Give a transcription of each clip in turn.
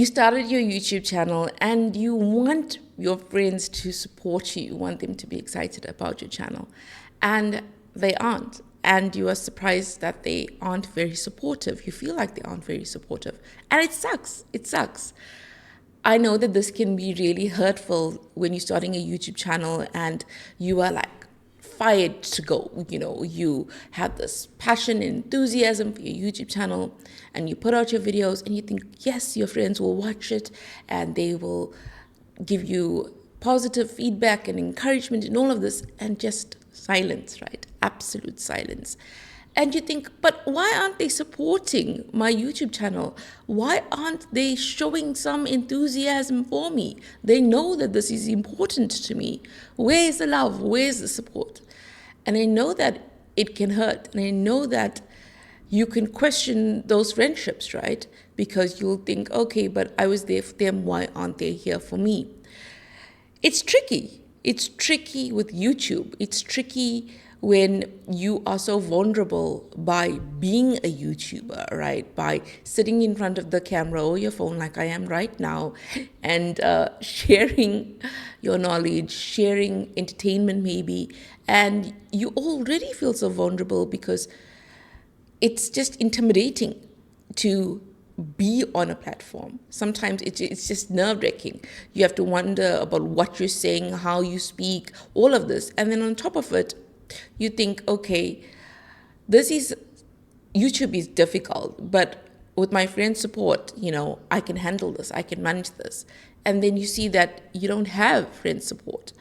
You started your YouTube channel and you want your friends to support you. You want them to be excited about your channel. And they aren't. And you are surprised that they aren't very supportive. You feel like they aren't very supportive. And it sucks. It sucks. I know that this can be really hurtful when you're starting a YouTube channel and you are like fired to go. You know, you have this passion and enthusiasm for your YouTube channel and you put out your videos and you think, yes, your friends will watch it and they will give you positive feedback and encouragement and all of this, and just silence, right? Absolute silence. And you think, but why aren't they supporting my YouTube channel? Why aren't they showing some enthusiasm for me? They know that this is important to me. Where's the love? Where's the support? And I know that it can hurt. And I know that you can question those friendships, right? Because you'll think, okay, but I was there for them. Why aren't they here for me? It's tricky. It's tricky with YouTube. It's tricky when you are so vulnerable by being a YouTuber, right? By sitting in front of the camera or your phone like I am right now and sharing your knowledge, sharing entertainment maybe. And you already feel so vulnerable because it's just intimidating to be on a platform. Sometimes it's just nerve-wracking. You have to wonder about what you're saying, how you speak, all of this. And then on top of it, you think, okay, YouTube is difficult, but with my friend's support, I can handle this, I can manage this. And then you see that you don't have friend support.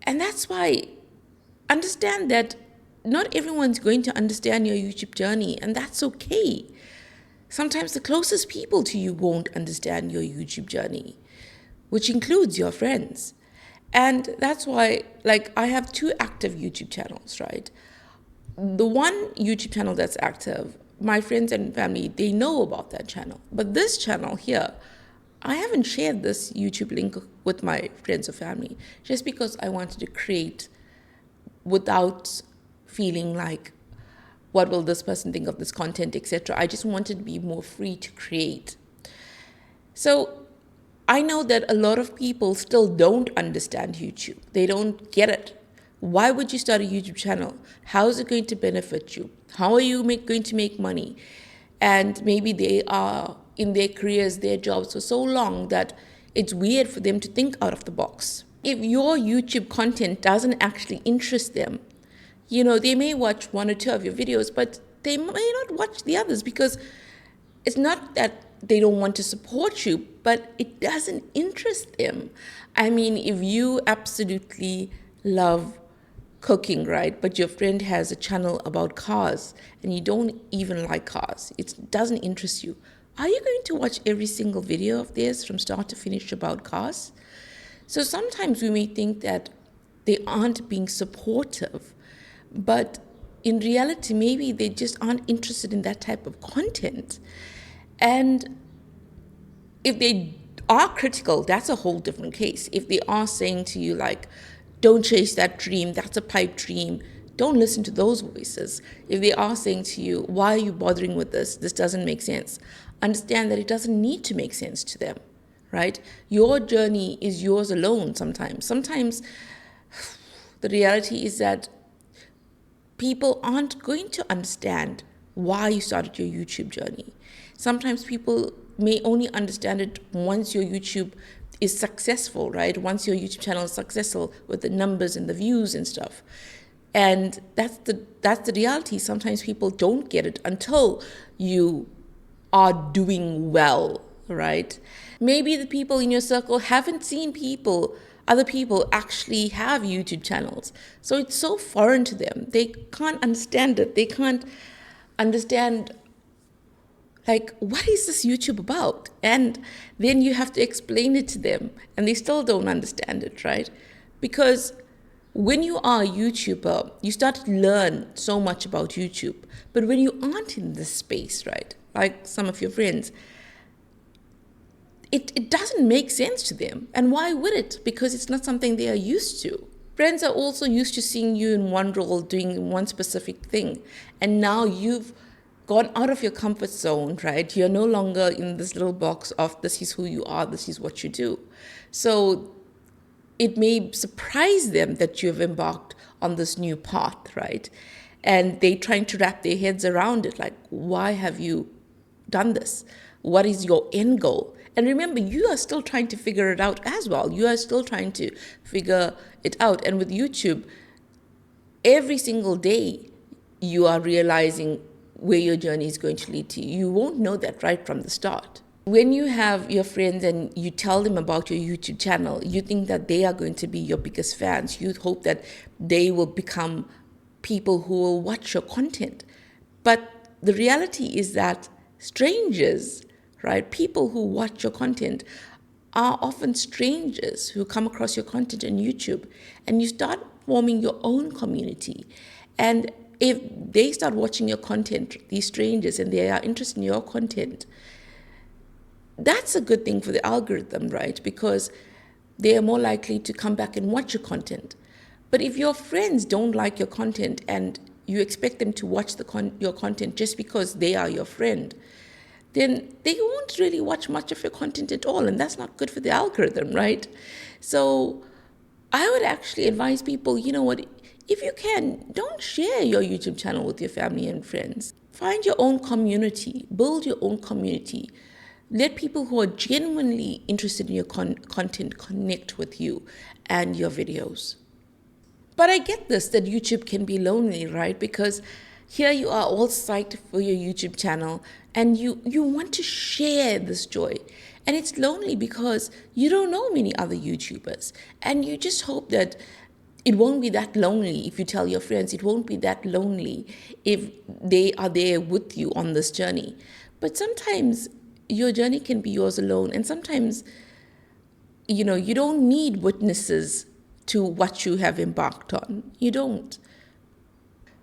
And that's why understand that not everyone's going to understand your YouTube journey, and that's okay. Sometimes the closest people to you won't understand your YouTube journey, which includes your friends. And that's why, I have 2 active YouTube channels, right? The one YouTube channel that's active, my friends and family, they know about that channel. But this channel here, I haven't shared this YouTube link with my friends or family just because I wanted to create without feeling like, what will this person think of this content, etc. I just wanted to be more free to create. So I know that a lot of people still don't understand YouTube. They don't get it. Why would you start a YouTube channel? How is it going to benefit you? How are you going to make money? And maybe they are in their careers, their jobs for so long that it's weird for them to think out of the box. If your YouTube content doesn't actually interest them, they may watch 1 or 2 of your videos, but they may not watch the others because it's not that they don't want to support you, but it doesn't interest them. I mean, if you absolutely love cooking, right, but your friend has a channel about cars and you don't even like cars, it doesn't interest you, are you going to watch every single video of theirs from start to finish about cars? So sometimes we may think that they aren't being supportive, but in reality, maybe they just aren't interested in that type of content. And if they are critical, that's a whole different case. If they are saying to you, don't chase that dream, that's a pipe dream, don't listen to those voices. If they are saying to you, why are you bothering with this? This doesn't make sense. Understand that it doesn't need to make sense to them, right? Your journey is yours alone sometimes. Sometimes the reality is that people aren't going to understand why you started your YouTube journey. Sometimes people may only understand it once your YouTube is successful, right? Once your YouTube channel is successful with the numbers and the views and stuff. And that's the reality. Sometimes people don't get it until you are doing well, right? Maybe the people in your circle haven't seen other people actually have YouTube channels. So it's so foreign to them. They can't understand it. They can't understand, what is this YouTube about? And then you have to explain it to them, and they still don't understand it, right? Because when you are a YouTuber, you start to learn so much about YouTube. But when you aren't in this space, right, like some of your friends, it doesn't make sense to them. And why would it? Because it's not something they are used to. Friends are also used to seeing you in one role, doing one specific thing. And now you've gone out of your comfort zone, right? You're no longer in this little box of this is who you are, this is what you do. So it may surprise them that you've embarked on this new path, right? And they're trying to wrap their heads around it, like, why have you done this? What is your end goal? And remember, you are still trying to figure it out as well. You are still trying to figure it out. And with YouTube, every single day, you are realizing where your journey is going to lead to. You won't know that right from the start. When you have your friends and you tell them about your YouTube channel, you think that they are going to be your biggest fans. You hope that they will become people who will watch your content. But the reality is that strangers, right, people who watch your content are often strangers who come across your content on YouTube, and you start forming your own community. And if they start watching your content, these strangers, and they are interested in your content, that's a good thing for the algorithm, right? Because they are more likely to come back and watch your content. But if your friends don't like your content and you expect them to watch your content just because they are your friend, then they won't really watch much of your content at all. And that's not good for the algorithm, right? So I would actually advise people, you know what, if you can, don't share your YouTube channel with your family and friends. Find your own community, build your own community. Let people who are genuinely interested in your content connect with you and your videos. But I get this, that YouTube can be lonely, right? Because here you are all psyched for your YouTube channel and you want to share this joy. And it's lonely because you don't know many other YouTubers. And you just hope that it won't be that lonely if you tell your friends. It won't be that lonely if they are there with you on this journey. But sometimes your journey can be yours alone. And sometimes, you don't need witnesses to what you have embarked on. You don't.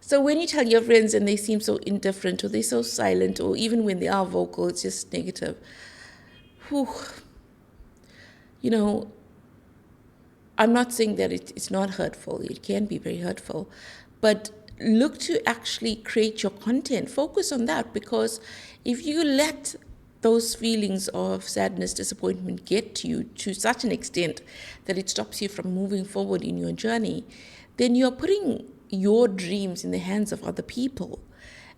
So when you tell your friends and they seem so indifferent or they're so silent, or even when they are vocal, it's just negative. Whew. I'm not saying that it's not hurtful. It can be very hurtful. But look to actually create your content. Focus on that, because if you let those feelings of sadness, disappointment get to you to such an extent that it stops you from moving forward in your journey, then you're putting your dreams in the hands of other people.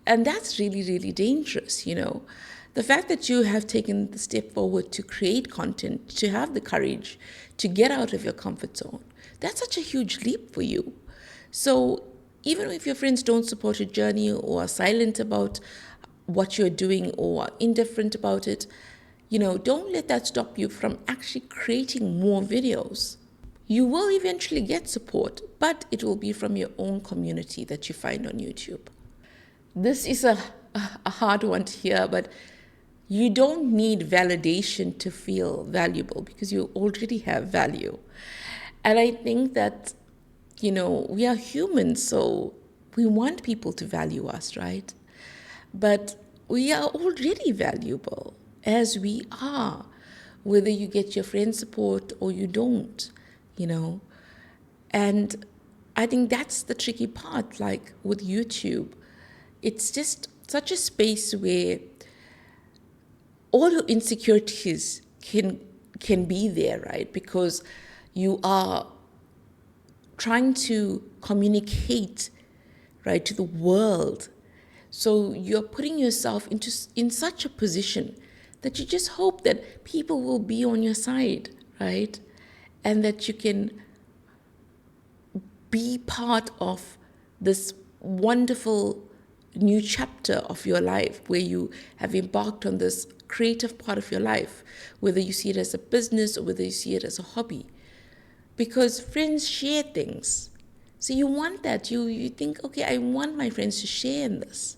And that's really, really dangerous, The fact that you have taken the step forward to create content, to have the courage to get out of your comfort zone, that's such a huge leap for you. So even if your friends don't support your journey or are silent about what you're doing or are indifferent about it, don't let that stop you from actually creating more videos. You will eventually get support, but it will be from your own community that you find on YouTube. This is a hard one to hear, but you don't need validation to feel valuable, because you already have value. And I think that, we are humans, so we want people to value us, right? But we are already valuable as we are, whether you get your friend support or you don't, And I think that's the tricky part, like with YouTube. It's just such a space where all your insecurities can be there, right? Because you are trying to communicate, right, to the world. So you're putting yourself in such a position that you just hope that people will be on your side, right? And that you can be part of this wonderful new chapter of your life, where you have embarked on this creative part of your life, whether you see it as a business or whether you see it as a hobby. Because friends share things. So you want that. You think, okay, I want my friends to share in this.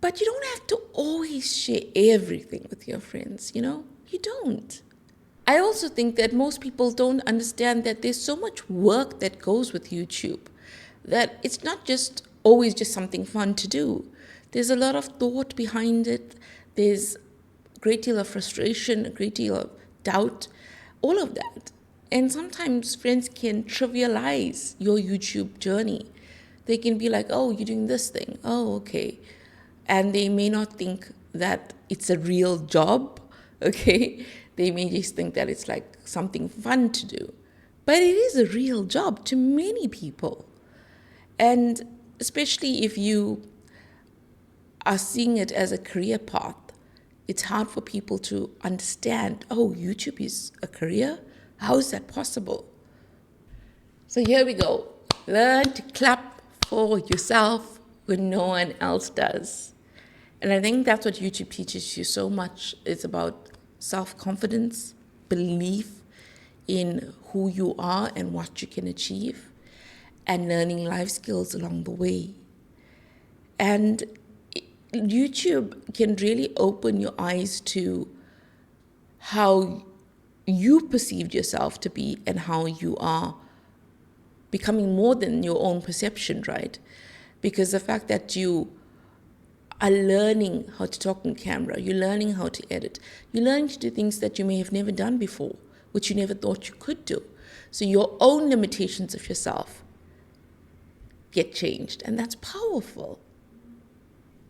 But you don't have to always share everything with your friends, You don't. I also think that most people don't understand that there's so much work that goes with YouTube, that it's not just always just something fun to do. There's a lot of thought behind it. There's a great deal of frustration, a great deal of doubt, all of that. And sometimes friends can trivialize your YouTube journey. They can be like, oh, you're doing this thing. Oh, okay. And they may not think that it's a real job, okay? They may just think that it's like something fun to do. But it is a real job to many people. And especially if you are seeing it as a career path, it's hard for people to understand, oh, YouTube is a career? How is that possible? So here we go. Learn to clap for yourself when no one else does. And I think that's what YouTube teaches you so much. It's about self-confidence, belief in who you are and what you can achieve, and learning life skills along the way. And YouTube can really open your eyes to how you perceived yourself to be and how you are becoming more than your own perception, right? Because the fact that you are learning how to talk on camera, you're learning how to edit, you're learning to do things that you may have never done before, which you never thought you could do. So your own limitations of yourself get changed, and that's powerful.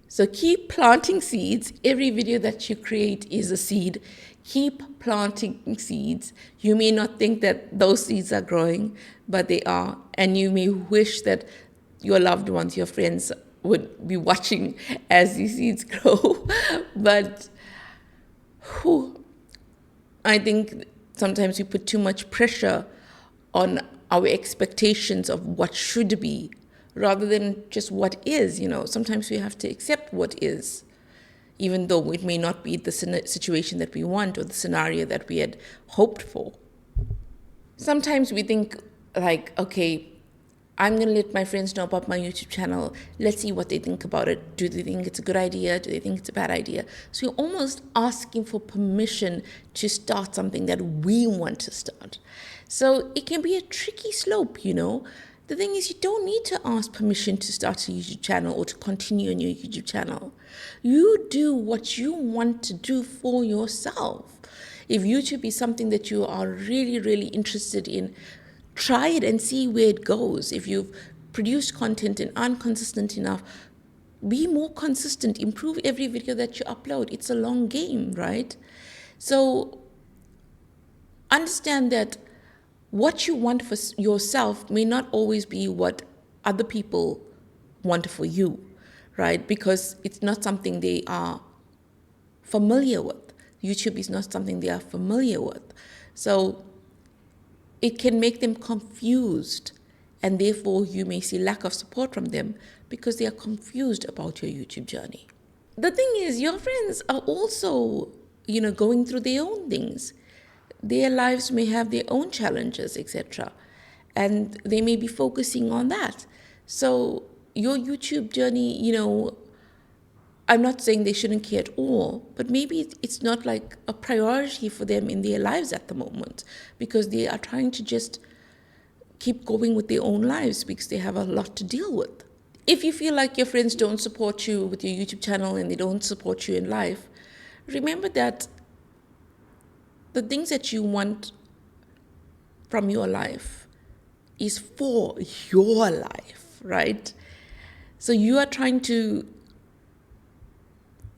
So keep planting seeds. Every video that you create is a seed. Keep planting seeds. You may not think that those seeds are growing, but they are. And you may wish that your loved ones, your friends, would be watching as these seeds grow. But I think sometimes we put too much pressure on our expectations of what should be, rather than just what is. Sometimes we have to accept what is, even though it may not be the situation that we want or the scenario that we had hoped for. Sometimes we think like, okay, I'm going to let my friends know about my YouTube channel. Let's see what they think about it. Do they think it's a good idea? Do they think it's a bad idea? So you're almost asking for permission to start something that we want to start. So it can be a tricky slope, The thing is, you don't need to ask permission to start a YouTube channel or to continue on your YouTube channel. You do what you want to do for yourself. If YouTube is something that you are really, really interested in, try it and see where it goes. If you've produced content and aren't consistent enough, be more consistent. Improve every video that you upload. It's a long game, right? So understand that what you want for yourself may not always be what other people want for you, right? Because it's not something they are familiar with. YouTube is not something they are familiar with. So it can make them confused, and therefore you may see lack of support from them because they are confused about your YouTube journey. The thing is, your friends are also, going through their own things. Their lives may have their own challenges, etc. And they may be focusing on that. So your YouTube journey, I'm not saying they shouldn't care at all, but maybe it's not like a priority for them in their lives at the moment, because they are trying to just keep going with their own lives because they have a lot to deal with. If you feel like your friends don't support you with your YouTube channel and they don't support you in life, remember that the things that you want from your life is for your life, right? So you are trying to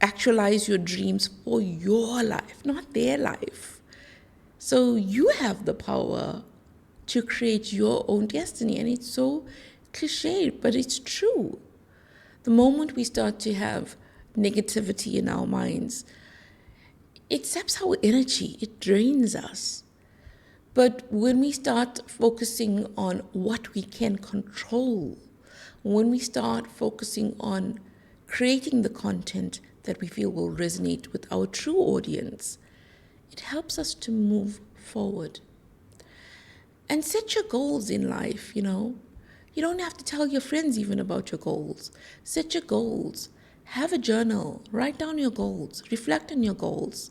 actualize your dreams for your life, not their life. So you have the power to create your own destiny. And it's so cliched, but it's true. The moment we start to have negativity in our minds, it saps our energy, it drains us. But when we start focusing on what we can control, when we start focusing on creating the content that we feel will resonate with our true audience, it helps us to move forward. And set your goals in life, You don't have to tell your friends even about your goals. Set your goals. Have a journal. Write down your goals. Reflect on your goals.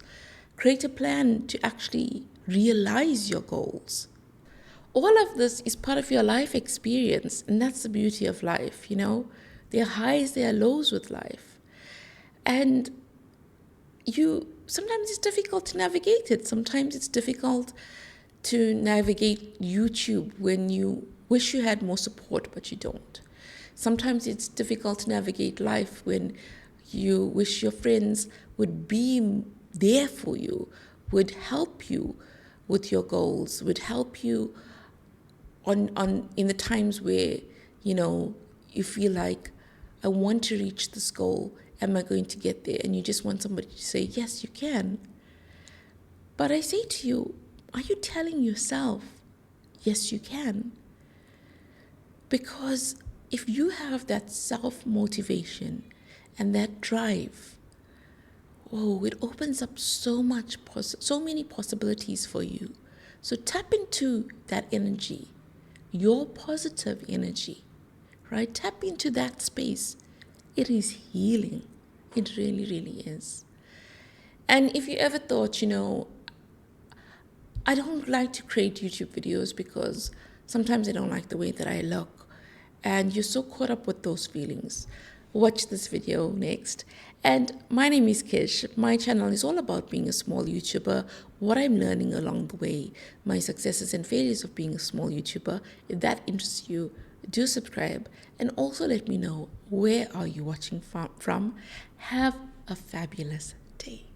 Create a plan to actually realize your goals. All of this is part of your life experience, and that's the beauty of life, There are highs, there are lows with life. And sometimes it's difficult to navigate it. Sometimes it's difficult to navigate YouTube when you wish you had more support, but you don't. Sometimes it's difficult to navigate life when you wish your friends would be there for you, would help you with your goals, would help you on in the times where, you know, you feel like, I want to reach this goal. Am I going to get there? And you just want somebody to say, yes, you can. But I say to you, are you telling yourself, yes, you can? Because if you have that self-motivation and that drive, oh, it opens up so many possibilities for you. So tap into that energy, your positive energy, right? Tap into that space. It is healing. It really, really is. And if you ever thought, you know, I don't like to create YouTube videos because sometimes I don't like the way that I look, and you're so caught up with those feelings, watch this video next. And my name is Kish. My channel is all about being a small YouTuber, what I'm learning along the way, my successes and failures of being a small YouTuber. If that interests you, do subscribe, and also let me know, where are you watching from. Have a fabulous day.